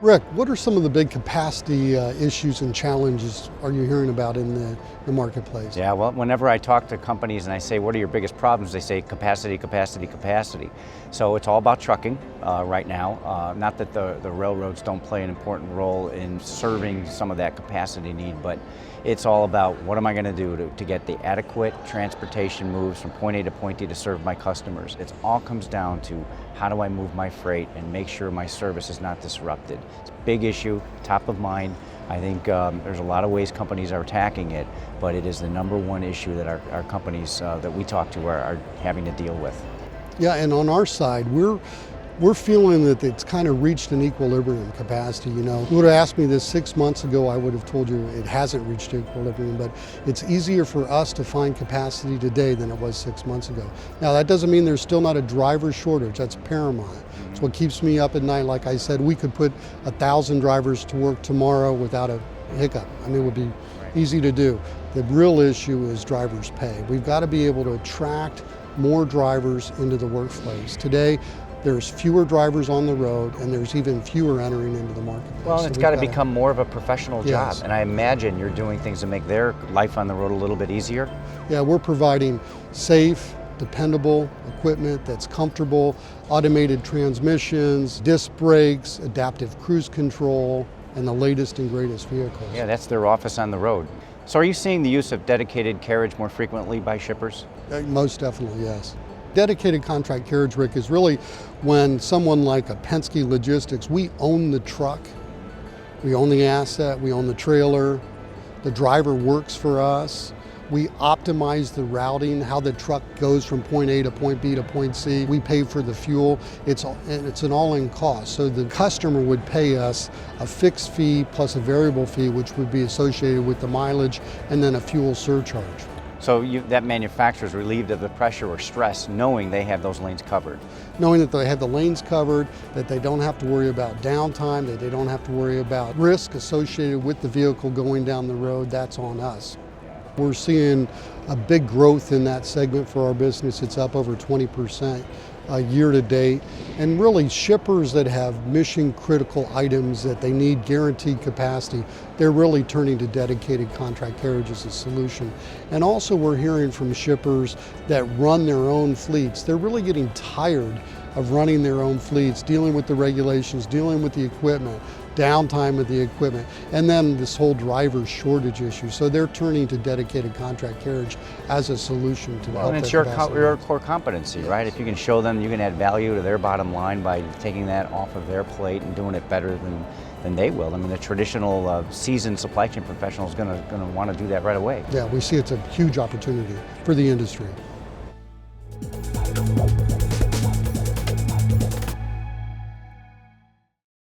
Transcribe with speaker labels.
Speaker 1: Rick, what are some of the big capacity issues and challenges are you hearing about in the marketplace?
Speaker 2: Yeah, well, whenever I talk to companies and I say, what are your biggest problems? They say capacity, capacity, capacity. So it's all about trucking right now. Not that the railroads don't play an important role in serving some of that capacity need, but it's all about what am I going to do to get the adequate transportation moves from point A to point B to serve my customers. It all comes down to how do I move my freight and make sure my service is not disrupted. It's a big issue, top of mind. I think there's a lot of ways companies are attacking it, but it is the number one issue that our companies that we talk to are having to deal with.
Speaker 1: Yeah, and on our side, we're feeling that it's kind of reached an equilibrium capacity. You know, if you would have asked me this 6 months ago, I would have told you it hasn't reached equilibrium, but it's easier for us to find capacity today than it was 6 months ago. Now, that doesn't mean there's still not a driver shortage. That's paramount. It's what keeps me up at night. Like I said, we could put 1,000 drivers to work tomorrow without a hiccup. I mean, it would be easy to do. The real issue is drivers' pay. We've got to be able to attract more drivers into the workplace. Today, there's fewer drivers on the road, and there's even fewer entering into the marketplace.
Speaker 2: Well, it's got to become more of a professional job,
Speaker 1: Yes.
Speaker 2: and I imagine you're doing things to make their life on the road a little bit easier.
Speaker 1: Yeah, we're providing safe, dependable equipment that's comfortable, automated transmissions, disc brakes, adaptive cruise control, and the latest and greatest vehicles.
Speaker 2: Yeah, that's their office on the road. So are you seeing the use of dedicated carriage more frequently by shippers?
Speaker 1: Most definitely, yes. Dedicated contract carriage, Rick, is really when someone like a Penske Logistics, we own the truck, we own the asset, we own the trailer, the driver works for us, we optimize the routing, how the truck goes from point A to point B to point C. We pay for the fuel. It's an all-in cost. So the customer would pay us a fixed fee plus a variable fee, which would be associated with the mileage, and then a fuel surcharge.
Speaker 2: So that manufacturer is relieved of the pressure or stress knowing they have those lanes covered.
Speaker 1: Knowing that they have the lanes covered, that they don't have to worry about downtime, that they don't have to worry about risk associated with the vehicle going down the road, that's on us. We're seeing a big growth in that segment for our business. It's up over 20% year to date. And really, shippers that have mission critical items that they need guaranteed capacity, they're really turning to dedicated contract carriage as a solution. And also we're hearing from shippers that run their own fleets. They're really getting tired of running their own fleets, dealing with the regulations, dealing with the equipment, downtime of the equipment, and then this whole driver shortage issue. So they're turning to dedicated contract carriage as a solution to help.
Speaker 2: And it's your core competency, right? If you can show them you can add value to their bottom line by taking that off of their plate and doing it better than they will. I mean, the traditional seasoned supply chain professional is going to want to do that right away.
Speaker 1: Yeah, we see it's a huge opportunity for the industry.